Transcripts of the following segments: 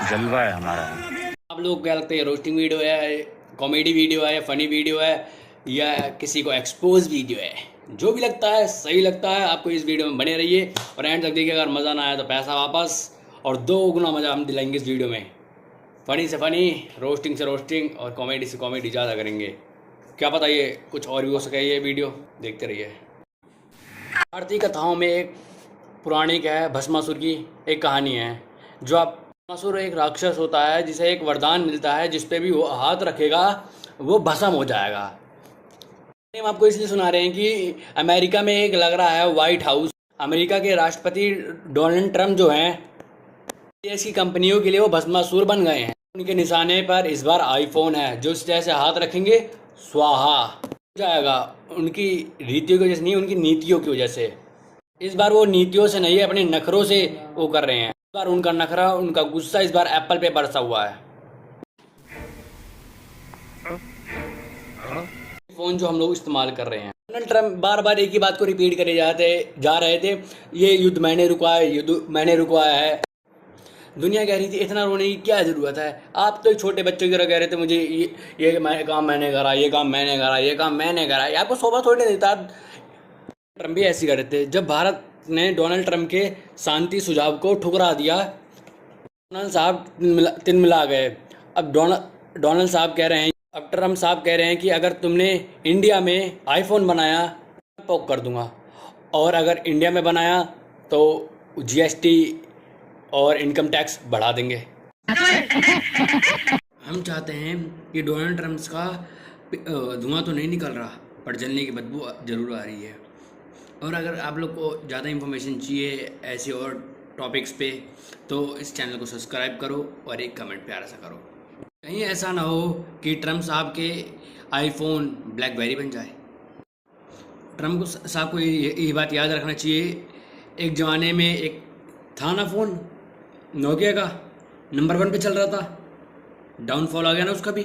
जलवा है हमारा। आप लोग क्या लगता है, रोस्टिंग वीडियो है, कॉमेडी वीडियो है, फनी वीडियो है, या किसी को एक्सपोज वीडियो है? जो भी लगता है सही लगता है आपको, इस वीडियो में बने रहिए और एंड तक देखिए। अगर मज़ा ना आया तो पैसा वापस, और 2 गुना मज़ा हम दिलाएंगे इस वीडियो में। फ़नी से फ़नी, रोस्टिंग से रोस्टिंग और कॉमेडी से कॉमेडी ज़्यादा करेंगे। क्या पता ये कुछ और भी हो सके। ये वीडियो देखते रहिए। भारतीय कथाओं में एक पौराणिक है, भस्मासुर की एक कहानी है। जो आप भस्मासुर एक राक्षस होता है जिसे एक वरदान मिलता है, जिस पे भी वो हाथ रखेगा वो भस्म हो जाएगा। हम आपको इसलिए सुना रहे हैं कि अमेरिका में एक लग रहा है व्हाइट हाउस, अमेरिका के राष्ट्रपति डोनाल्ड ट्रंप जो हैं, देश की कंपनियों के लिए वो भस्मासुर बन गए हैं। उनके निशाने पर इस बार आईफोन है, जो इस जैसे हाथ रखेंगे स्वाहा हो जाएगा। उनकी रीतियों की वजह से नहीं, उनकी नीतियों की वजह से। इस बार वो नीतियों से नहीं, अपने नखरों से वो कर रहे हैं। इस बार उनका नखरा, उनका गुस्सा इस बार एप्पल पे बरसा हुआ है। फ़ोन जो हम लोग इस्तेमाल कर रहे हैं, डोनाल्ड ट्रंप बार बार एक ही बात को रिपीट करे जा रहे थे, ये युद्ध मैंने रुकवाया, युद्ध मैंने रुकवाया है। दुनिया कह रही थी इतना रोने की क्या ज़रूरत है। आप तो एक छोटे बच्चों की तरह कह रहे थे, मुझे ये काम मैंने करा, ये काम मैंने करा, ये काम मैंने करा। ये आपको शोभा थोड़ी नहीं देता। ट्रंप भी ऐसी कर रहे थे। जब भारत ने डोनाल्ड ट्रंप के शांति सुझाव को ठुकरा दिया, डोनाल्ड साहब तिलमिला गए। अब डोनाल्ड साहब कह रहे हैं, अब ट्रंप साहब कह रहे हैं कि अगर तुमने इंडिया में आईफोन बनाया पोक कर दूंगा, और अगर इंडिया में बनाया तो जीएसटी और इनकम टैक्स बढ़ा देंगे। हम चाहते हैं कि डोनाल्ड ट्रंप का धुआं तो नहीं निकल रहा, पर जलने की बदबू ज़रूर आ रही है। और अगर आप लोग को ज़्यादा इन्फॉर्मेशन चाहिए ऐसे और टॉपिक्स पे, तो इस चैनल को सब्सक्राइब करो और एक कमेंट प्यारा सा करो। कहीं ऐसा ना हो कि ट्रंप साहब के आईफोन ब्लैकबेरी बन जाए। ट्रंप साहब को ये बात याद रखना चाहिए, एक ज़माने में एक था ना फ़ोन, नोकिया का, नंबर 1 पे चल रहा था, डाउनफॉल आ गया ना उसका भी।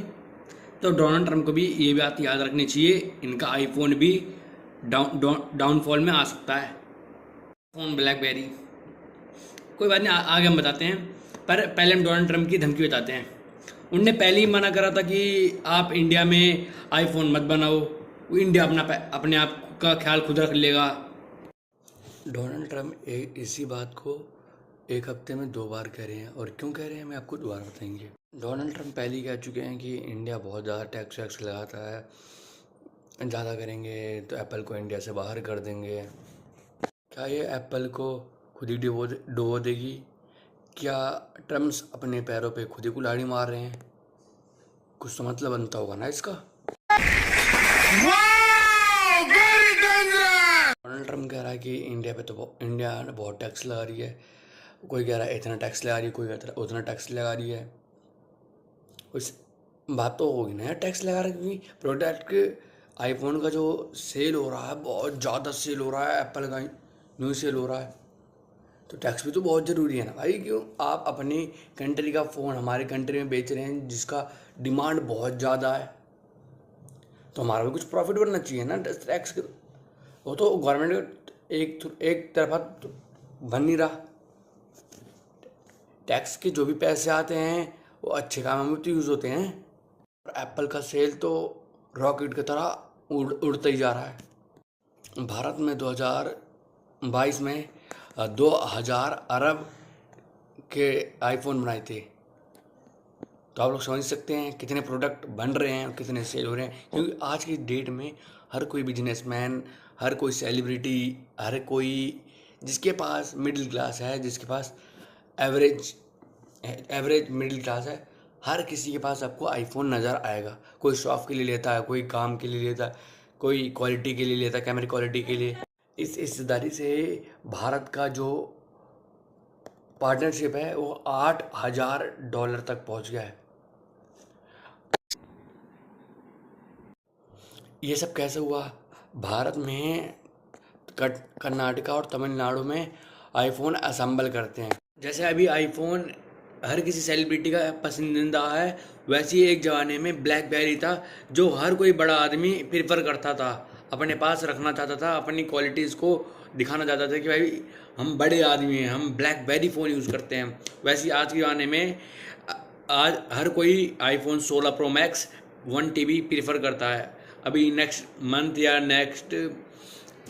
तो डोनाल्ड ट्रंप को भी ये बात याद रखनी चाहिए, इनका आईफोन भी डाउनफॉल में आ सकता है। फ़ोन ब्लैकबेरी, कोई बात नहीं, आगे हम बताते हैं। पर पहले हम डोनाल्ड ट्रंप की धमकी बताते हैं। उनने पहले ही मना करा था कि आप इंडिया में आईफोन मत बनाओ, इंडिया अपने आप का ख्याल खुद रख लेगा। डोनाल्ड ट्रंप इसी बात को एक हफ्ते में 2 बार कह रहे हैं, और क्यों कह रहे हैं मैं आपको दोबारा बताएंगे। डोनाल्ड ट्रंप पहले ही कह चुके हैं कि इंडिया बहुत ज़्यादा टैक्स वैक्स लगाता है, ज़्यादा करेंगे तो एप्पल को इंडिया से बाहर कर देंगे। क्या ये एप्पल को खुद ही डुबो देगी? क्या ट्रम्प अपने पैरों पे खुद ही कुल्हाड़ी मार रहे हैं? कुछ तो मतलब बनता होगा ना इसका। डोनाल्ड ट्रंप कह रहा है कि इंडिया ने बहुत टैक्स लगा रही है। कोई कह रहा है इतना टैक्स लगा रही है, कोई कहता है उतना टैक्स लगा रही है। कुछ बात तो होगी ना यार, टैक्स लगा रही है। प्रोडक्ट के आईफोन का जो सेल हो रहा है, बहुत ज़्यादा सेल हो रहा है, एप्पल का न्यू सेल हो रहा है, तो टैक्स भी तो बहुत ज़रूरी है ना भाई। क्यों आप अपनी कंट्री का फ़ोन हमारे कंट्री में बेच रहे हैं जिसका डिमांड बहुत ज़्यादा है, तो हमारा भी कुछ प्रॉफिट बनना चाहिए ना। टैक्स वो तो गवर्नमेंट एक तरफा तो बन नहीं रहा। टैक्स के जो भी पैसे आते हैं वो अच्छे कामों में तो यूज़ होते हैं, और एप्पल का सेल तो रॉकेट की तरह उड़ता ही जा रहा है। भारत में 2022 में 2000 अरब के आईफोन बनाए थे, तो आप लोग समझ सकते हैं कितने प्रोडक्ट बन रहे हैं और कितने सेल हो रहे हैं। क्योंकि आज की डेट में हर कोई बिजनेसमैन, हर कोई सेलिब्रिटी, हर कोई जिसके पास मिडिल क्लास है, जिसके पास एवरेज मिडिल क्लास है, हर किसी के पास आपको आईफोन नज़र आएगा। कोई शौक के लिए लेता है, कोई काम के लिए लेता है, कोई क्वालिटी के लिए लेता है, कैमरे क्वालिटी के लिए। इस हिस्सेदारी से भारत का जो पार्टनरशिप है वो $8000 तक पहुंच गया है। ये सब कैसे हुआ? भारत में कर्नाटका और तमिलनाडु में आईफोन असेंबल करते हैं। जैसे अभी आईफोन हर किसी सेलिब्रिटी का पसंदीदा है, वैसे ही एक ज़माने में ब्लैकबेरी था जो हर कोई बड़ा आदमी प्रेफर करता था, अपने पास रखना चाहता था, अपनी क्वालिटीज़ को दिखाना चाहते थे कि भाई हम बड़े आदमी हैं, हम ब्लैकबेरी फ़ोन यूज़ करते हैं। वैसे ही आज के ज़माने में आज हर कोई iPhone 16 pro max 1 TB prefer करता है। अभी नेक्स्ट मंथ या नेक्स्ट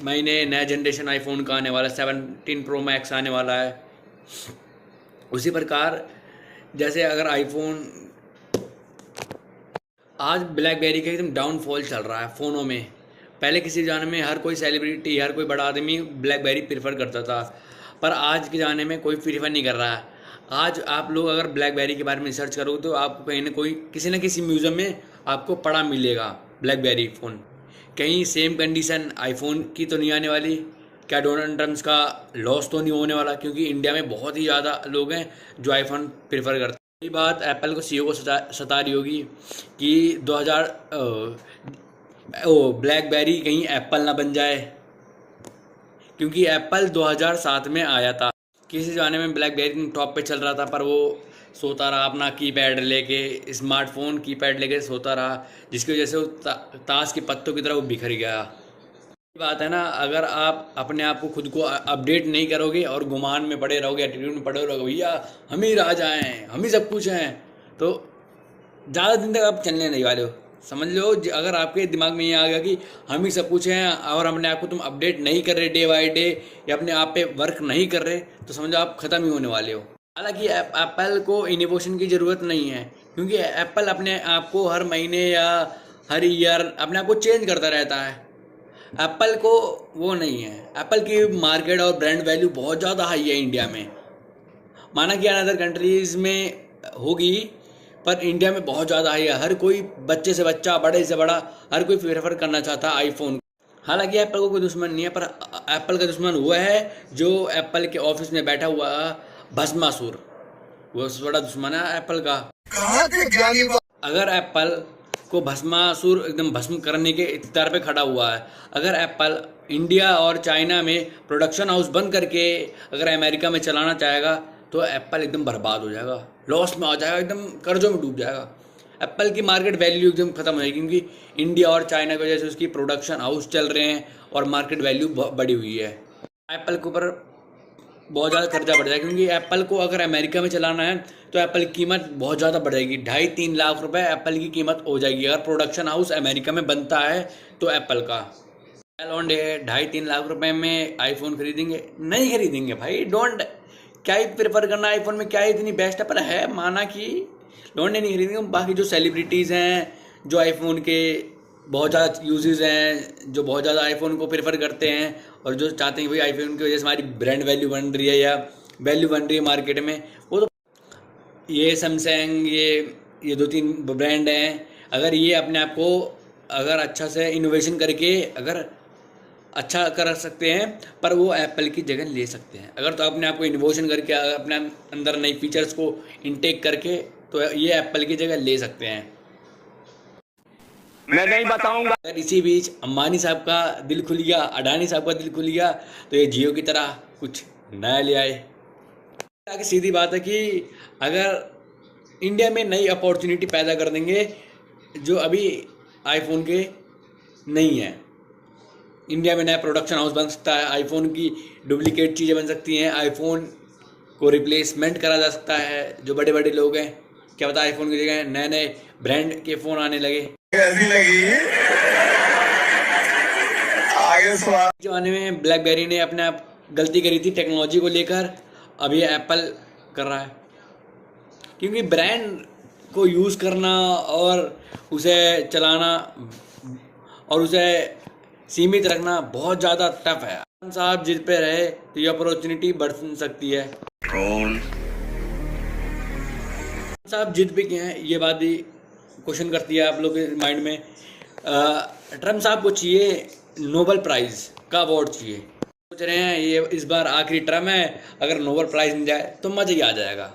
महीने नया जनरेशन आईफोन का आने वाला है, 17 प्रो मैक्स आने वाला है। उसी प्रकार जैसे अगर आईफोन आज ब्लैकबेरी का एकदम डाउनफॉल चल रहा है फ़ोनों में। पहले किसी ज़माने में हर कोई सेलिब्रिटी, हर कोई बड़ा आदमी ब्लैकबेरी प्रीफर करता था, पर आज के ज़माने में कोई प्रीफर नहीं कर रहा है। आज आप लोग अगर ब्लैकबेरी के बारे में रिसर्च करोगे तो आपको कहीं ना कोई किसी न किसी म्यूज़ियम में आपको पड़ा मिलेगा ब्लैकबेरी फ़ोन। कहीं सेम कंडीशन आईफोन की तो नहीं आने वाली। क्या डोनाल्ड ट्रम्प का लॉस तो नहीं होने वाला, क्योंकि इंडिया में बहुत ही ज़्यादा लोग हैं जो आईफोन प्रेफर करते हैं। यही बात एप्पल को CEO को सता रही होगी कि 2000 ब्लैकबेरी कहीं एप्पल ना बन जाए, क्योंकि एप्पल 2007 में आया था। किसी ज़माने में ब्लैकबेरी टॉप पे चल रहा था, पर वो सोता रहा अपना कीपैड लेके, स्मार्टफोन कीपैड लेके सोता रहा, जिसकी वजह से वो ताश के पत्तों की तरह वो बिखर गया। बात है ना, अगर आप अपने आप को खुद को अपडेट नहीं करोगे और गुमान में पड़े रहोगे, एटीट्यूड में पड़े रहोगे, भैया हम ही राजा हैं, हम ही सब कुछ हैं, तो ज़्यादा दिन तक आप चलने नहीं वाले हो। समझ लो, अगर आपके दिमाग में ये आ गया कि हम ही सब कुछ हैं और अपने आप को तुम अपडेट नहीं कर रहे डे बाय डे, या अपने आप पे वर्क नहीं कर रहे, तो समझो आप ख़त्म ही होने वाले हो। हालांकि एप्पल को इनोवेशन की ज़रूरत नहीं है, क्योंकि एप्पल अपने आप को हर महीने या हर ईयर अपने आप को चेंज करता रहता है। एप्पल को वो नहीं है, एप्पल की मार्केट और ब्रांड वैल्यू बहुत ज़्यादा हाई है इंडिया में। माना कि अदर कंट्रीज़ में होगी, पर इंडिया में बहुत ज़्यादा हाई है। हर कोई, बच्चे से बच्चा, बड़े से बड़ा, हर कोई प्रेफर करना चाहता है आईफोन। हालांकि एप्पल को कोई दुश्मन नहीं है, पर एप्पल का दुश्मन हुआ है जो एप्पल के ऑफिस में बैठा हुआ भस्मासुर, वो बड़ा दुश्मन है एप्पल का। अगर एप्पल को भस्मासुर एकदम भस्म करने के इख्तियार पे खड़ा हुआ है, अगर एप्पल इंडिया और चाइना में प्रोडक्शन हाउस बंद करके अगर अमेरिका में चलाना चाहेगा, तो एप्पल एकदम बर्बाद हो जाएगा, लॉस में आ जाएगा, एकदम कर्जों में डूब जाएगा। एप्पल की मार्केट वैल्यू एकदम खत्म हो जाएगी, क्योंकि इंडिया और चाइना की वजह से उसकी प्रोडक्शन हाउस चल रहे हैं और मार्केट वैल्यू बढ़ी हुई है। एप्पल के ऊपर बहुत ज़्यादा खर्चा बढ़ जाएगा, क्योंकि एप्पल को अगर अमेरिका में चलाना है तो एप्पल की कीमत बहुत ज़्यादा बढ़ जाएगी। 2.5-3 लाख रुपए एप्पल की कीमत हो जाएगी अगर प्रोडक्शन हाउस अमेरिका में बनता है तो एप्पल का। 2.5-3 लाख रुपए में आईफोन खरीदेंगे? नहीं खरीदेंगे भाई। डोंट, क्या ही प्रेफर करना आईफोन में, क्या ही इतनी बेस्ट है, पर है माना कि डोंट नहीं खरीदेंगे। बाकी जो सेलिब्रिटीज़ हैं, जो आईफोन के बहुत ज़्यादा यूजेस हैं, जो बहुत ज़्यादा आईफोन को प्रेफर करते हैं और जो चाहते हैं कि भाई आईफोन की वजह से हमारी ब्रांड वैल्यू बन रही है या वैल्यू बन रही है मार्केट में, वो तो ये सैमसंग, ये 2-3 ब्रांड हैं। अगर ये अपने आप को अगर अच्छा से इनोवेशन करके अगर अच्छा कर सकते हैं, पर वो एप्पल की जगह ले सकते हैं। अगर तो अपने आप को इनोवेशन करके अपने अंदर नई फीचर्स को इनटेक करके, तो ये एप्पल की जगह ले सकते हैं। मैं नहीं बताऊंगा। अगर इसी बीच अंबानी साहब का दिल खुल गया, अडानी साहब का दिल खुल गया, तो ये जियो की तरह कुछ नया ले आए। आगे सीधी बात है कि अगर इंडिया में नई अपॉर्चुनिटी पैदा कर देंगे जो अभी आईफोन के नहीं है। इंडिया में नया प्रोडक्शन हाउस बन सकता है, आईफोन की डुप्लीकेट चीज़ें बन सकती हैं, आईफोन को रिप्लेसमेंट करा जा सकता है। जो बड़े बड़े लोग हैं, क्या पता आईफोन की जगह नए नए ब्रांड के फ़ोन आने लगे। कैसी लगी आगे जमाने में ब्लैकबेरी ने अपने आप गलती करी थी टेक्नोलॉजी को लेकर, अब ये एप्पल कर रहा है, क्योंकि ब्रांड को यूज़ करना और उसे चलाना और उसे सीमित रखना बहुत ज़्यादा टफ है। साहब जिद पे रहे तो ये अपॉर्चुनिटी बढ़ सकती है। साहब जिद पे क्या है, ये बात भी क्वेश्चन करती है आप लोग के माइंड में। ट्रम्प साहब को चाहिए नोबेल प्राइज़ का अवार्ड चाहिए। सोच रहे हैं ये इस बार आखिरी टर्म है, अगर नोबेल प्राइज़ मिल जाए तो मज़ा ही आ जाएगा।